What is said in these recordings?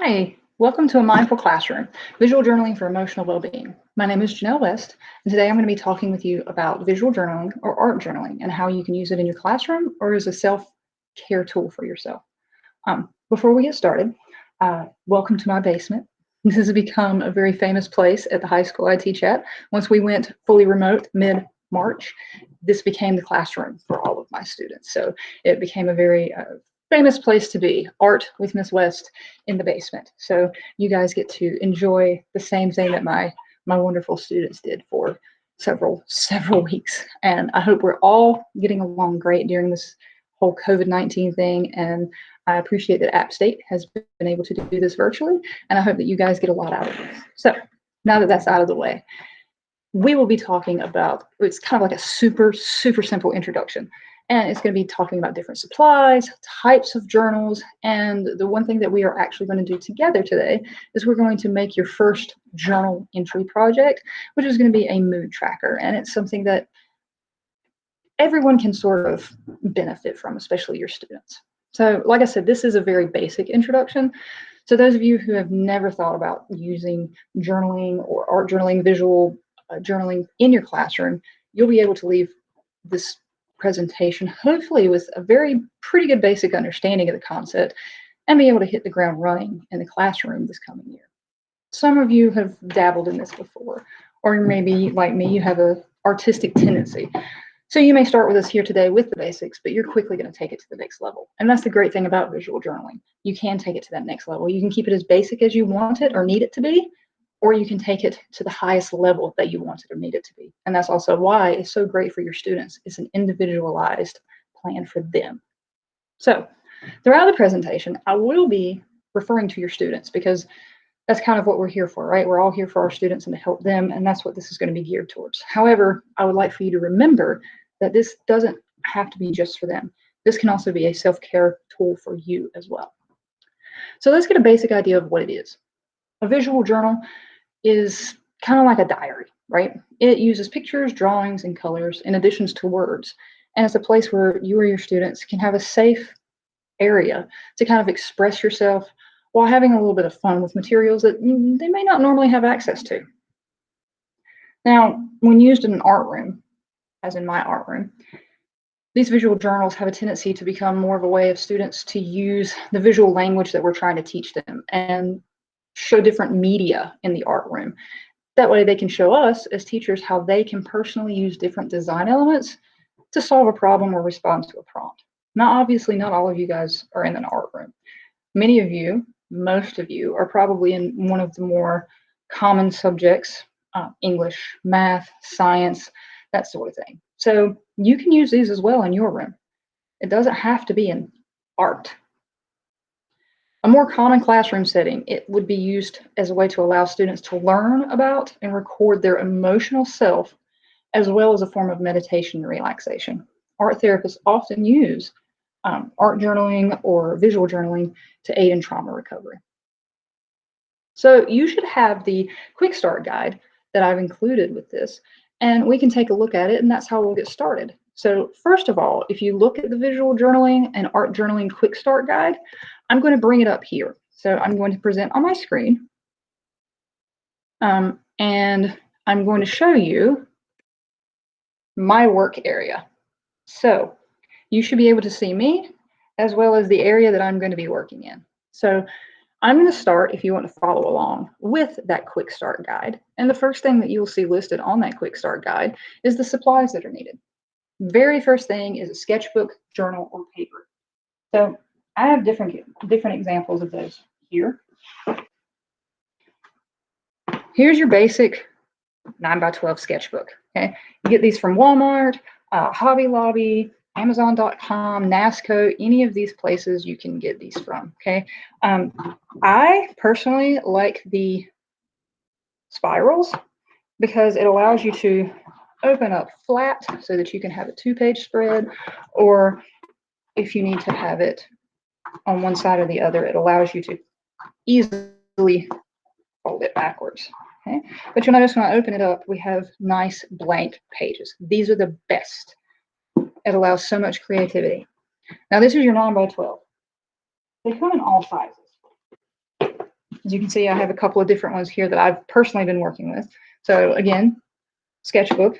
Hi, welcome to A Mindful Classroom, visual journaling for emotional well-being. My name is Janelle West, and today I'm going to be talking with you about visual journaling or art journaling and how you can use it in your classroom or as a self-care tool for yourself. Before we get started, welcome to my basement. This has become a very famous place at the high school I teach at. Once we went fully remote mid-March, this became the classroom for all of my students. So it became a very famous place to be, art with Miss West in the basement. So you guys get to enjoy the same thing that my wonderful students did for several weeks. And I hope we're all getting along great during this whole COVID-19 thing. And I appreciate that App State has been able to do this virtually. And I hope that you guys get a lot out of this. So now that that's out of the way, we will be talking about, it's kind of like a super simple introduction. And it's going to be talking about different supplies, types of journals. And the one thing that we are actually going to do together today is we're going to make your first journal entry project, which is going to be a mood tracker. And it's something that everyone can sort of benefit from, especially your students. So like I said, this is a very basic introduction. So those of you who have never thought about using journaling or art journaling, visual journaling in your classroom, you'll be able to leave this presentation hopefully with a pretty good basic understanding of the concept and be able to hit the ground running in the classroom this coming year. Some of you have dabbled in this before, or maybe like me, you have an artistic tendency. So you may start with us here today with the basics, but you're quickly going to take it to the next level. And that's the great thing about visual journaling. You can take it to that next level. You can keep it as basic as you want it or need it to be, or you can take it to the highest level that you want it or need it to be. And that's also why it's so great for your students. It's an individualized plan for them. So throughout the presentation, I will be referring to your students because that's kind of what we're here for, right? We're all here for our students and to help them, and that's what this is going to be geared towards. However, I would like for you to remember that this doesn't have to be just for them. This can also be a self-care tool for you as well. So let's get a basic idea of what it is. A visual journal is kind of like a diary, right? It uses pictures, drawings, and colors in addition to words. And it's a place where you or your students can have a safe area to kind of express yourself while having a little bit of fun with materials that they may not normally have access to. Now, when used in an art room, as in my art room, these visual journals have a tendency to become more of a way of students to use the visual language that we're trying to teach them and show different media in the art room. That way they can show us as teachers how they can personally use different design elements to solve a problem or respond to a prompt. Now, obviously, not all of you guys are in an art room. Many of you, most of you, are probably in one of the more common subjects, English, math, science, that sort of thing. So you can use these as well in your room. It doesn't have to be in art. A more common classroom setting, it would be used as a way to allow students to learn about and record their emotional self, as well as a form of meditation and relaxation. Art therapists often use art journaling or visual journaling to aid in trauma recovery. So you should have the quick start guide that I've included with this, and we can take a look at it, and that's how we'll get started. So first of all, if you look at the visual journaling and art journaling quick start guide, I'm going to bring it up here. So I'm going to present on my screen, and I'm going to show you my work area. So you should be able to see me as well as the area that I'm going to be working in. So I'm going to start, if you want to follow along, with that quick start guide. And the first thing that you'll see listed on that quick start guide is the supplies that are needed. Very first thing is a sketchbook, journal, or paper. So I have different examples of those here. Here's your basic 9x12 sketchbook. Okay, you get these from Walmart, Hobby Lobby, Amazon.com, NASCO, any of these places you can get these from. Okay, I personally like the spirals because it allows you to open up flat so that you can have a 2-page spread, or if you need to have it on one side or the other, it allows you to easily fold it backwards. Okay, but you'll notice when I open it up, we have nice blank pages. These are the best. It allows so much creativity. Now this is your 9x12. They come in all sizes. As you can see, I have a couple of different ones here that I've personally been working with. So again, sketchbook,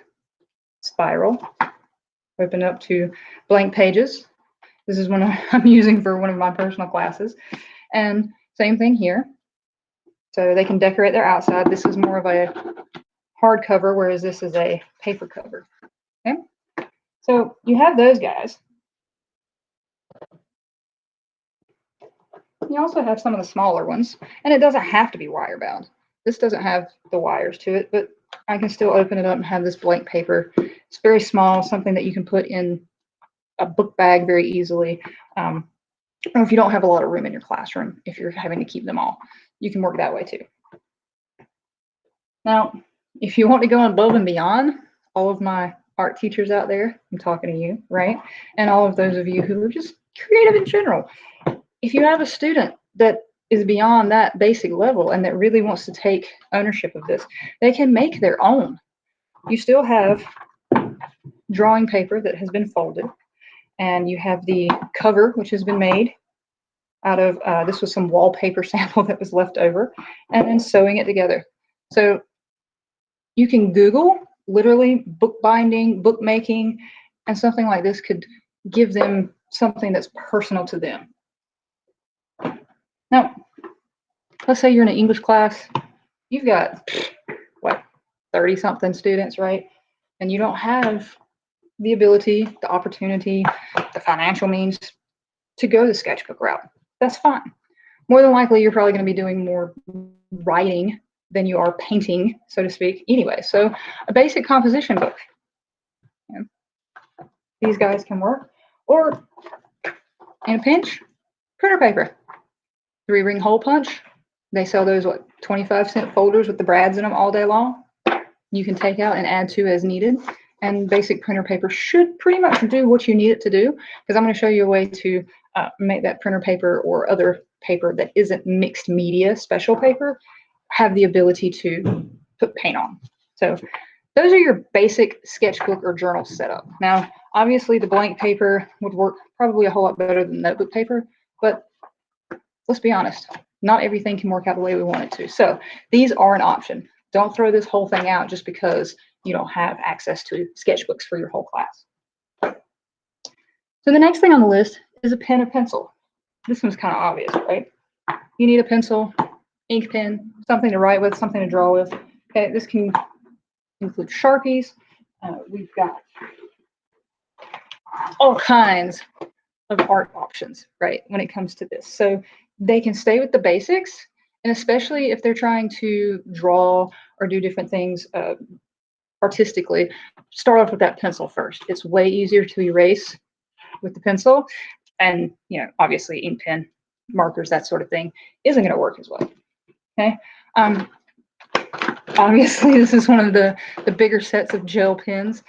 spiral, open up to blank pages. This is one I'm using for one of my personal classes. And same thing here. So they can decorate their outside. This is more of a hardcover, whereas this is a paper cover. Okay. So you have those guys. You also have some of the smaller ones, and it doesn't have to be wire bound. This doesn't have the wires to it, but I can still open it up and have this blank paper. It's very small, something that you can put in a book bag very easily. Or if you don't have a lot of room in your classroom, if you're having to keep them all, you can work that way too. Now, if you want to go above and beyond, all of my art teachers out there, I'm talking to you, right? And all of those of you who are just creative in general. If you have a student that is beyond that basic level and that really wants to take ownership of this, they can make their own. You still have drawing paper that has been folded, and you have the cover, which has been made out of, this was some wallpaper sample that was left over, and then sewing it together. So you can Google literally bookbinding, bookmaking, and something like this could give them something that's personal to them. Now, let's say you're in an English class, you've got, what, 30-something students, right? And you don't have the ability, the opportunity, the financial means to go the sketchbook route. That's fine. More than likely, you're probably going to be doing more writing than you are painting, so to speak, anyway. So a basic composition book. You know, these guys can work. Or, in a pinch, printer paper. 3-ring hole punch. They sell those, what, 25-cent folders with the brads in them all day long. You can take out and add to as needed. And basic printer paper should pretty much do what you need it to do, because I'm going to show you a way to make that printer paper or other paper that isn't mixed media, special paper, have the ability to put paint on. So those are your basic sketchbook or journal setup. Now, obviously the blank paper would work probably a whole lot better than notebook paper, but let's be honest, not everything can work out the way we want it to. So these are an option. Don't throw this whole thing out just because you don't have access to sketchbooks for your whole class. So the next thing on the list is a pen or pencil. This one's kind of obvious, right? You need a pencil, ink pen, something to write with, something to draw with. Okay, this can include Sharpies. We've got all kinds of art options, right, when it comes to this. So they can stay with the basics, and especially if they're trying to draw or do different things artistically, start off with that pencil first. It's way easier to erase with the pencil, and obviously ink pen, markers, that sort of thing isn't going to work as well. Okay. Obviously, this is one of the bigger sets of gel pens.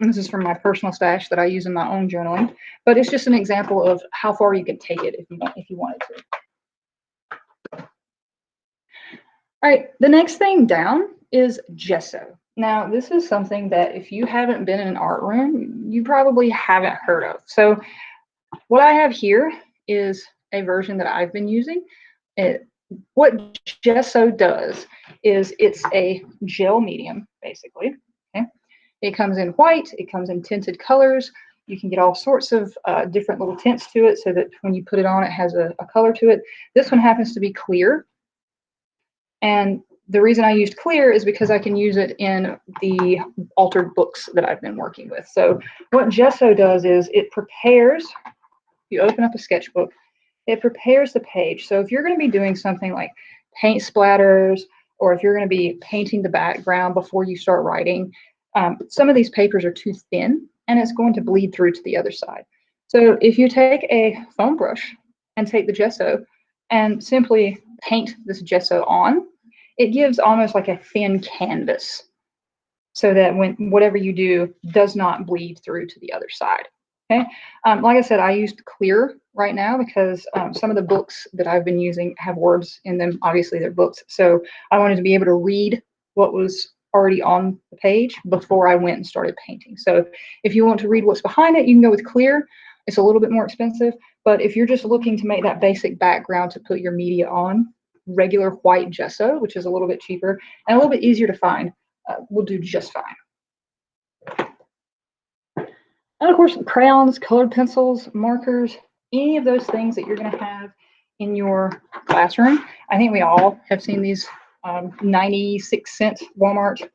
This is from my personal stash that I use in my own journaling, but it's just an example of how far you can take it if you wanted to. All right, the next thing down is gesso. Now, this is something that if you haven't been in an art room, you probably haven't heard of. So what I have here is a version that I've been using. What gesso does is it's a gel medium, basically. Okay? It comes in white, it comes in tinted colors. You can get all sorts of different little tints to it so that when you put it on, it has a color to it. This one happens to be clear. And the reason I used clear is because I can use it in the altered books that I've been working with. So what gesso does is it prepares, you open up a sketchbook, it prepares the page. So if you're going to be doing something like paint splatters, or if you're going to be painting the background before you start writing, some of these papers are too thin and it's going to bleed through to the other side. So if you take a foam brush and take the gesso and simply paint this gesso on, it gives almost like a thin canvas so that when whatever you do does not bleed through to the other side. Okay. Like I said, I used clear right now because some of the books that I've been using have words in them. Obviously, they're books. So I wanted to be able to read what was already on the page before I went and started painting. So if you want to read what's behind it, you can go with clear. It's a little bit more expensive. But if you're just looking to make that basic background to put your media on, regular white gesso, which is a little bit cheaper and a little bit easier to find, will do just fine. And of course, crayons, colored pencils, markers, any of those things that you're going to have in your classroom. I think we all have seen these 96-cent Walmart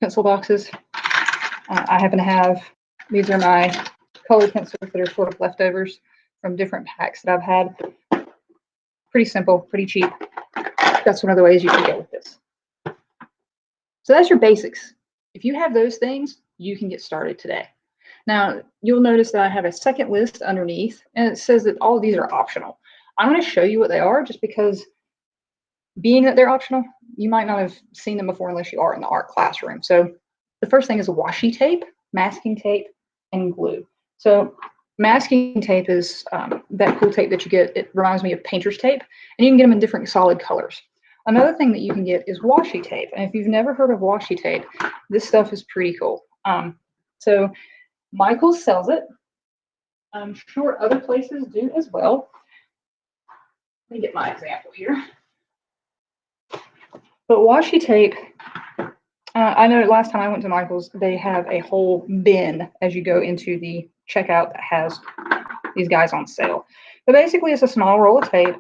pencil boxes. I happen to have, these are my colored pencils that are sort of leftovers from different packs that I've had. Pretty simple, pretty cheap. That's one of the ways you can go with this. So that's your basics. If you have those things, you can get started today. Now, you'll notice that I have a second list underneath, and it says that all of these are optional. I'm going to show you what they are just because being that they're optional, you might not have seen them before unless you are in the art classroom. So the first thing is washi tape, masking tape, and glue. So masking tape is that cool tape that you get. It reminds me of painter's tape, and you can get them in different solid colors. Another thing that you can get is washi tape. And if you've never heard of washi tape, this stuff is pretty cool. So Michaels sells it. I'm sure other places do as well. Let me get my example here. But washi tape, I know last time I went to Michaels, they have a whole bin as you go into the checkout that has these guys on sale. But basically, it's a small roll of tape.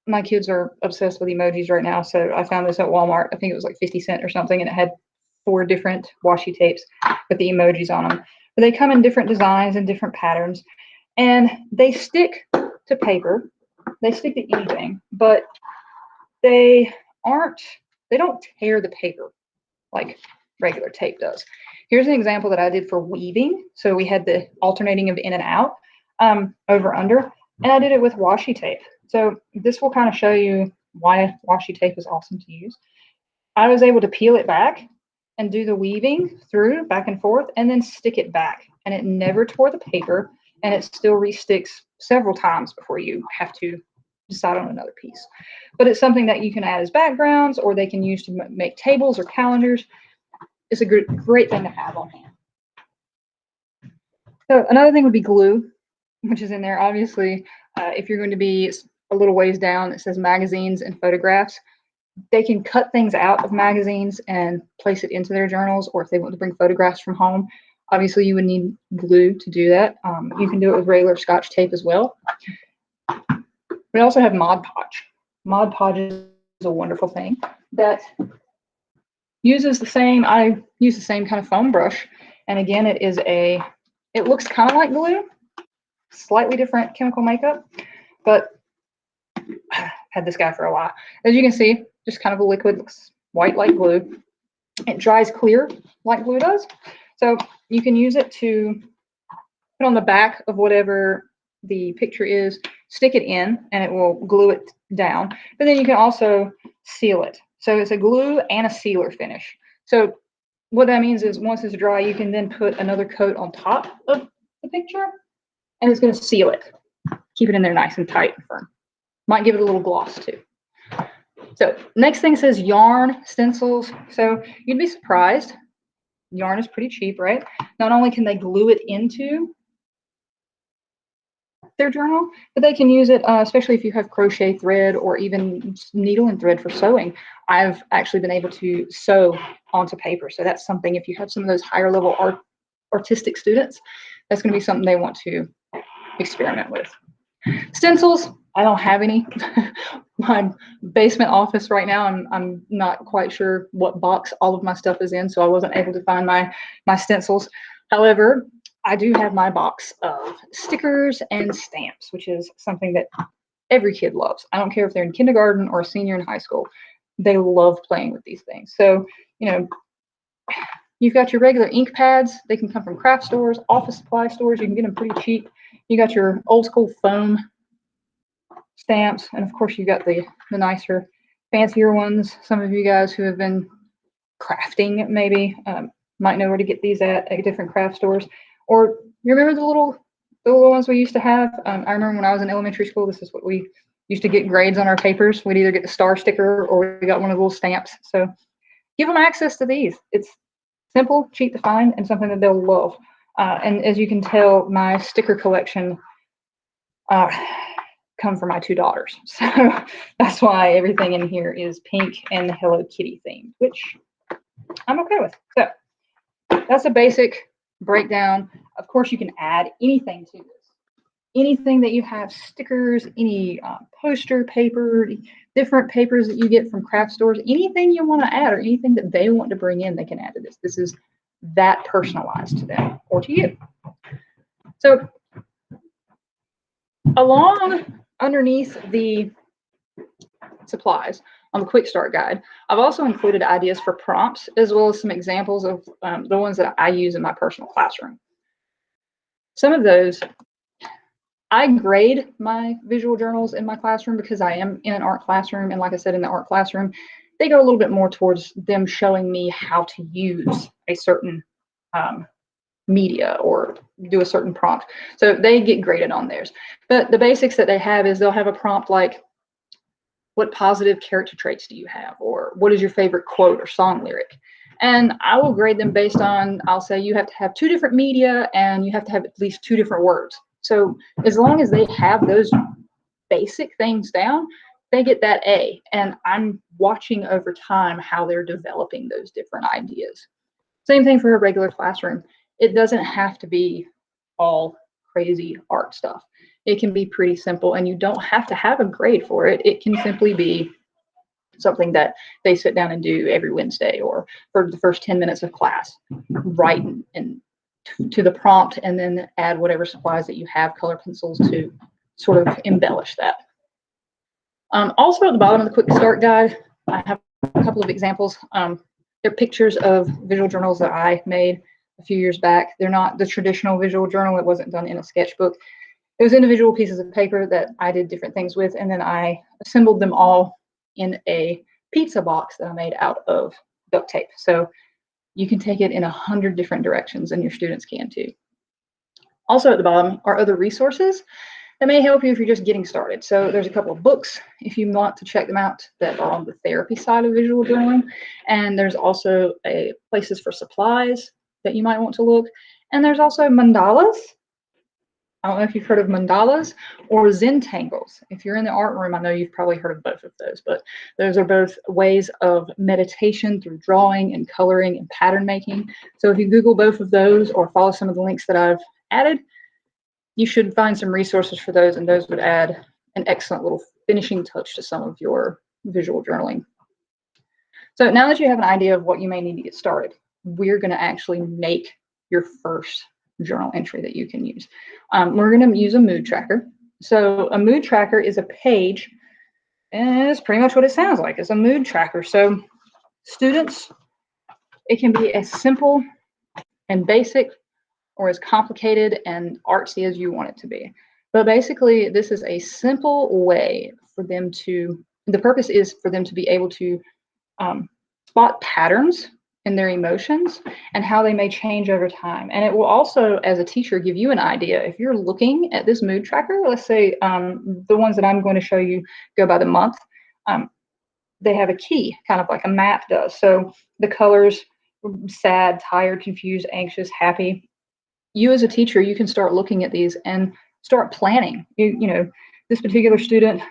My kids are obsessed with emojis right now, so I found this at Walmart. I think it was like 50 cents or something, and it had 4 different washi tapes with the emojis on them. But they come in different designs and different patterns, and they stick to paper. They stick to anything, but they don't tear the paper like regular tape does. Here's an example that I did for weaving. So we had the alternating of in and out, over under, and I did it with washi tape. So this will kind of show you why washi tape is awesome to use. I was able to peel it back and do the weaving through back and forth and then stick it back, and it never tore the paper, and it still resticks several times before you have to decide on another piece. But it's something that you can add as backgrounds, or they can use to make tables or calendars. It's a great thing to have on hand. So another thing would be glue, which is in there. Obviously, if you're going to be a little ways down, it says magazines and photographs. They can cut things out of magazines and place it into their journals, or if they want to bring photographs from home, obviously you would need glue to do that. You can do it with regular Scotch tape as well. We also have Mod Podge. Mod Podge is a wonderful thing that uses I use the same kind of foam brush. And again, it looks kind of like glue, slightly different chemical makeup, but I've had this guy for a while. As you can see, just kind of a liquid, looks white like glue. It dries clear like glue does. So you can use it to put on the back of whatever the picture is, stick it in, and it will glue it down. But then you can also seal it. So it's a glue and a sealer finish. So what that means is once it's dry, you can then put another coat on top of the picture, and it's going to seal it. Keep it in there nice and tight and firm. Might give it a little gloss too. So next thing says yarn stencils. So you'd be surprised. Yarn is pretty cheap, right? Not only can they glue it into their journal, but they can use it, especially if you have crochet thread or even needle and thread for sewing. I've actually been able to sew onto paper. So that's something, if you have some of those higher level artistic students, that's going to be something they want to experiment with. Stencils, I don't have any. My basement office right now, I'm not quite sure what box all of my stuff is in, so I wasn't able to find my stencils. However, I do have my box of stickers and stamps, which is something that every kid loves. I don't care if they're in kindergarten or a senior in high school. They love playing with these things. So, you've got your regular ink pads. They can come from craft stores, office supply stores. You can get them pretty cheap. You got your old school foam stamps, and of course you got the nicer, fancier ones. Some of you guys who have been crafting maybe might know where to get these at different craft stores. Or you remember the little ones we used to have? I remember when I was in elementary school, this is what we used to get grades on our papers. We'd either get the star sticker or we got one of the little stamps. So give them access to these. It's simple, cheap to find, and something that they'll love. And as you can tell, my sticker collection, come from my two daughters. So that's why everything in here is pink and Hello Kitty themed, which I'm okay with. So that's a basic breakdown. Of course, you can add anything to this. Anything that you have, stickers, any poster paper, different papers that you get from craft stores, anything you want to add or anything that they want to bring in, they can add to this. This is that personalized to them or to you. So along underneath the supplies on the quick start guide, I've also included ideas for prompts as well as some examples of the ones that I use in my personal classroom. Some of those, I grade my visual journals in my classroom because I am in an art classroom. And like I said, in the art classroom, they go a little bit more towards them showing me how to use a certain media or do a certain prompt. So they get graded on theirs. But the basics that they have is they'll have a prompt like, what positive character traits do you have? Or what is your favorite quote or song lyric? And I will grade them based on, I'll say you have to have 2 different media and you have to have at least 2 different words. So as long as they have those basic things down, they get that A. And I'm watching over time how they're developing those different ideas. Same thing for a regular classroom. It doesn't have to be all crazy art stuff. It can be pretty simple and you don't have to have a grade for it. It can simply be something that they sit down and do every Wednesday or for the first 10 minutes of class, write and to the prompt and then add whatever supplies that you have, color pencils to sort of embellish that. Also at the bottom of the quick start guide, I have a couple of examples. They're pictures of visual journals that I made a few years back. They're not the traditional visual journal. It wasn't done in a sketchbook. It was individual pieces of paper that I did different things with, and then I assembled them all in a pizza box that I made out of duct tape. So you can take it in 100 different directions, and your students can too. Also at the bottom are other resources that may help you if you're just getting started. So there's a couple of books, if you want to check them out, that are on the therapy side of visual journaling. And there's also places for supplies that you might want to look. And there's also mandalas. I don't know if you've heard of mandalas or Zentangles. If you're in the art room, I know you've probably heard of both of those, but those are both ways of meditation through drawing and coloring and pattern making. So if you Google both of those or follow some of the links that I've added, you should find some resources for those, and those would add an excellent little finishing touch to some of your visual journaling. So now that you have an idea of what you may need to get started, we're going to actually make your first journal entry that you can use. We're going to use a mood tracker. So a mood tracker is a page, and it's pretty much what it sounds like. It's a mood tracker. So students, it can be as simple and basic or as complicated and artsy as you want it to be. But basically, this is a simple way for them to, the purpose is for them to be able to spot patterns in their emotions and how they may change over time. And it will also, as a teacher, give you an idea. If you're looking at this mood tracker, let's say the ones that I'm going to show you go by the month, they have a key, kind of like a map does. So the colors, sad, tired, confused, anxious, happy. You as a teacher, you can start looking at these and start planning. You know, this particular student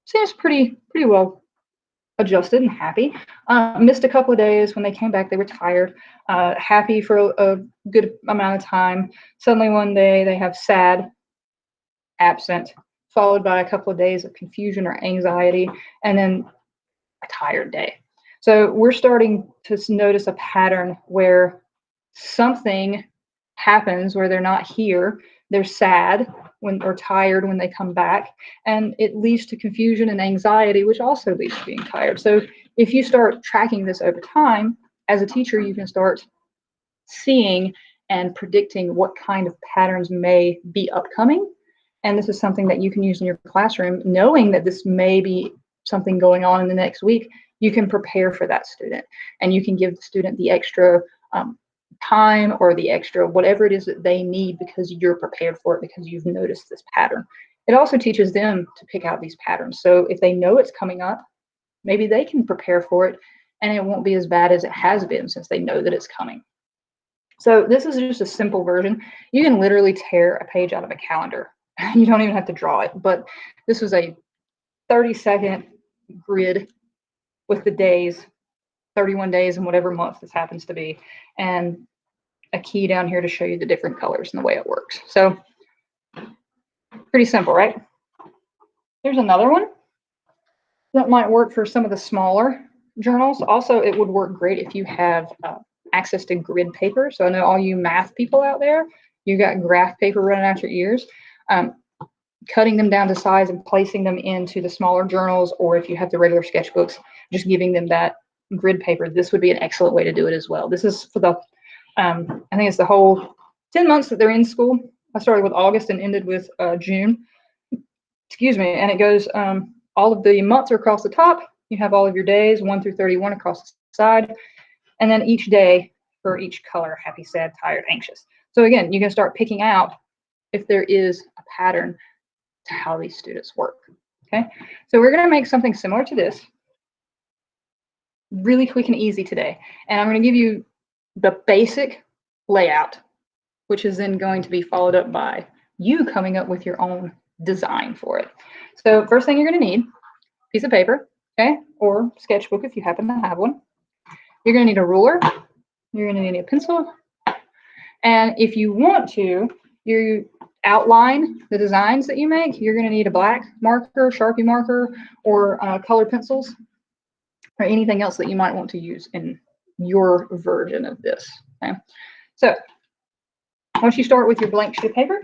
seems pretty well adjusted and happy. Missed a couple of days. When they came back, they were tired, happy for a good amount of time. Suddenly one day they have sad, absent, followed by a couple of days of confusion or anxiety, and then a tired day. So we're starting to notice a pattern where something happens where they're not here, they're sad when or tired when they come back, and it leads to confusion and anxiety, which also leads to being tired. So if you start tracking this over time, as a teacher, you can start seeing and predicting what kind of patterns may be upcoming. And this is something that you can use in your classroom, knowing that this may be something going on in the next week. You can prepare for that student, and you can give the student the extra time or the extra whatever it is that they need because you're prepared for it, because you've noticed this pattern. It also teaches them to pick out these patterns. So if they know it's coming up, maybe they can prepare for it and it won't be as bad as it has been since they know that it's coming. So this is just a simple version. You can literally tear a page out of a calendar You don't even have to draw it, but this was a 30-second grid with the days, 31 days in whatever month this happens to be, and a key down here to show you the different colors and the way it works. So pretty simple, right? Here's another one that might work for some of the smaller journals. Also, it would work great if you have access to grid paper. So I know all you math people out there, you got graph paper running out your ears. Cutting them down to size and placing them into the smaller journals, or if you have the regular sketchbooks, just giving them that grid paper, this would be an excellent way to do it as well. This is for the, I think it's the whole 10 months that they're in school. I started with August and ended with June. Excuse me. And it goes, all of the months are across the top. You have all of your days, 1 through 31 across the side. And then each day for each color, happy, sad, tired, anxious. So again, you can start picking out if there is a pattern to how these students work. Okay, so we're going to make something similar to this, really quick and easy today. And I'm going to give you the basic layout, which is then going to be followed up by you coming up with your own design for it. So first thing you're going to need, piece of paper, okay, or sketchbook if you happen to have one. You're going to need a ruler. You're going to need a pencil. And if you want to, you outline the designs that you make, you're going to need a black marker, Sharpie marker, or color pencils, or anything else that you might want to use in your version of this. Okay, so once you start with your blank sheet of paper,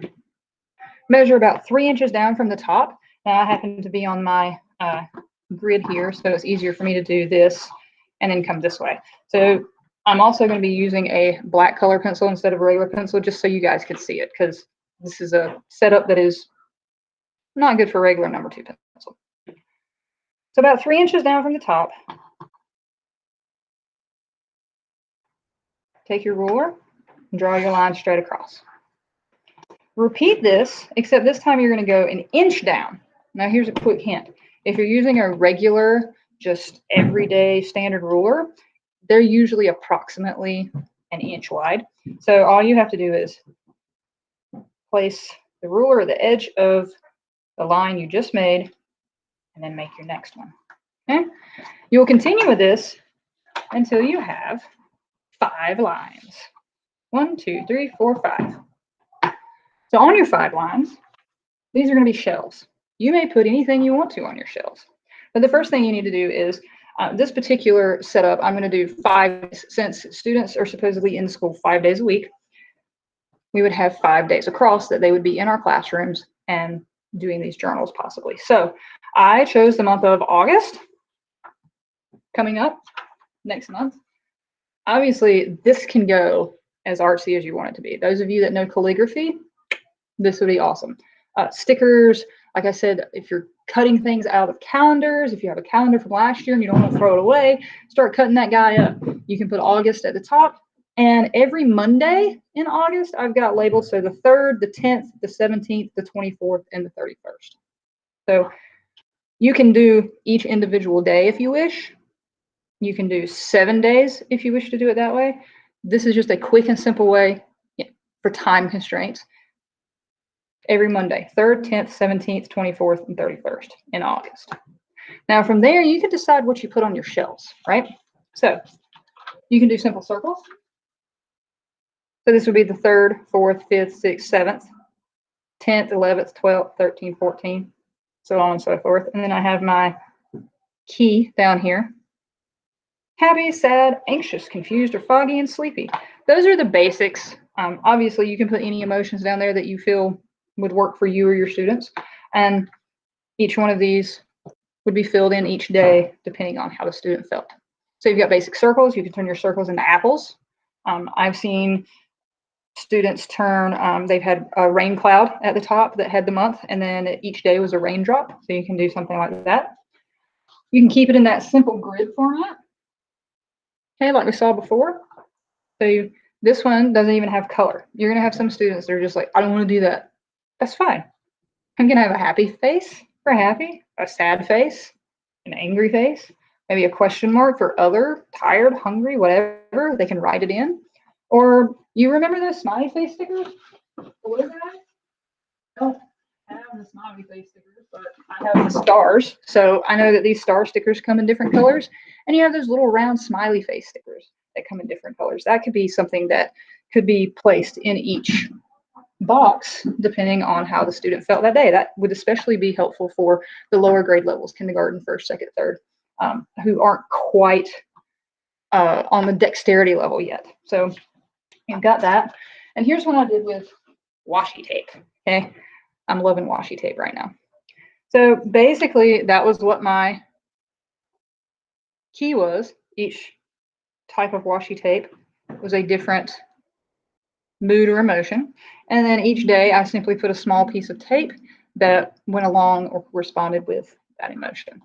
measure about 3 inches down from the top. Now I happen to be on my grid here, so it's easier for me to do this and then come this way. So I'm also going to be using a black color pencil instead of a regular pencil, just so you guys can see it, because this is a setup that is not good for regular number 2 pencil. So about 3 inches down from the top, take your ruler and draw your line straight across. Repeat this, except this time you're going to go an inch down. Now here's a quick hint. If you're using a regular, just everyday standard ruler, they're usually approximately an inch wide. So all you have to do is place the ruler at the edge of the line you just made, and then make your next one. Okay? You'll continue with this until you have 5 lines. 1, 2, 3, 4, 5. So on your 5 lines, these are going to be shelves. You may put anything you want to on your shelves. But the first thing you need to do is this particular setup, I'm going to do 5, since students are supposedly in school 5 days a week. We would have 5 days across that they would be in our classrooms and doing these journals possibly. So I chose the month of August coming up next month. Obviously, this can go as artsy as you want it to be. Those of you that know calligraphy, this would be awesome. Stickers, like I said, if you're cutting things out of calendars, if you have a calendar from last year and you don't want to throw it away, start cutting that guy up. You can put August at the top. And every Monday in August, I've got labels. So the 3rd, the 10th, the 17th, the 24th, and the 31st. So you can do each individual day if you wish. You can do 7 days if you wish to do it that way. This is just a quick and simple way for time constraints. Every Monday, 3rd, 10th, 17th, 24th, and 31st in August. Now from there, you can decide what you put on your shelves, right? So you can do simple circles. So this would be the 3rd, 4th, 5th, 6th, 7th, 10th, 11th, 12th, 13th, 14th, so on and so forth. And then I have my key down here. Happy, sad, anxious, confused, or foggy and sleepy. Those are the basics. Obviously, you can put any emotions down there that you feel would work for you or your students. And each one of these would be filled in each day depending on how the student felt. So you've got basic circles. You can turn your circles into apples. I've seen students turn, they've had a rain cloud at the top that had the month, and then each day was a raindrop. So you can do something like that. You can keep it in that simple grid format. Okay, like we saw before. So this one doesn't even have color. You're going to have some students that are just like, I don't want to do that. That's fine. I'm going to have a happy face for happy, a sad face, an angry face, maybe a question mark for other, tired, hungry, whatever. They can write it in. Or you remember those smiley face stickers? What is that? Oh, I have the smiley face stickers, but I have the stars. So I know that these star stickers come in different colors, and you have those little round smiley face stickers that come in different colors. That could be something that could be placed in each box depending on how the student felt that day. That would especially be helpful for the lower grade levels, kindergarten, first, second, third, who aren't quite on the dexterity level yet. So you've got that. And here's what I did with washi tape. Okay. I'm loving washi tape right now. So basically, that was what my key was. Each type of washi tape was a different mood or emotion. And then each day, I simply put a small piece of tape that went along or corresponded with that emotion.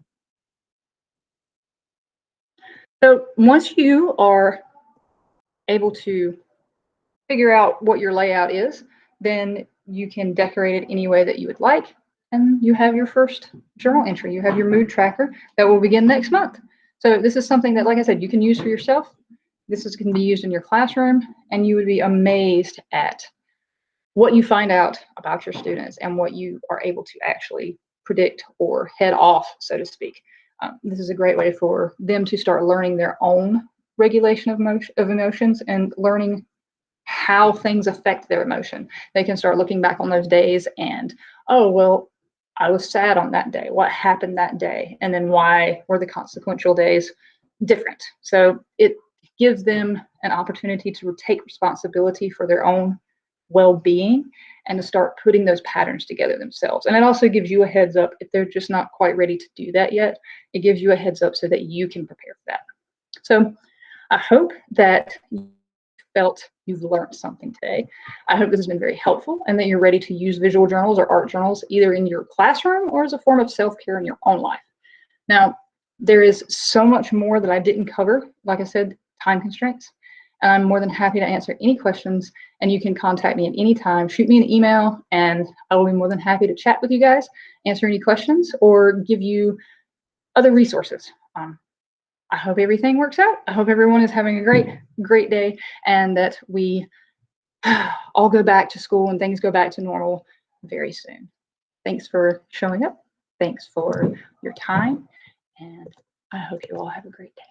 So once you are able to figure out what your layout is, then you can decorate it any way that you would like. And you have your first journal entry. You have your mood tracker that will begin next month. So this is something that, like I said, you can use for yourself. This is going to be used in your classroom, and you would be amazed at what you find out about your students and what you are able to actually predict or head off, so to speak. This is a great way for them to start learning their own regulation of emotions and learning how things affect their emotion. They can start looking back on those days and, oh, well, I was sad on that day. What happened that day? And then why were the consequential days different? So it gives them an opportunity to take responsibility for their own well-being and to start putting those patterns together themselves. And it also gives you a heads up if they're just not quite ready to do that yet. It gives you a heads up so that you can prepare for that. So I hope that you felt you've learned something today. I hope this has been very helpful and that you're ready to use visual journals or art journals either in your classroom or as a form of self-care in your own life. Now, there is so much more that I didn't cover. Like I said, time constraints. And I'm more than happy to answer any questions, and you can contact me at any time. Shoot me an email, and I will be more than happy to chat with you guys, answer any questions, or give you other resources. I hope everything works out. I hope everyone is having a great day, and that we all go back to school and things go back to normal very soon. Thanks for showing up. Thanks for your time, and I hope you all have a great day.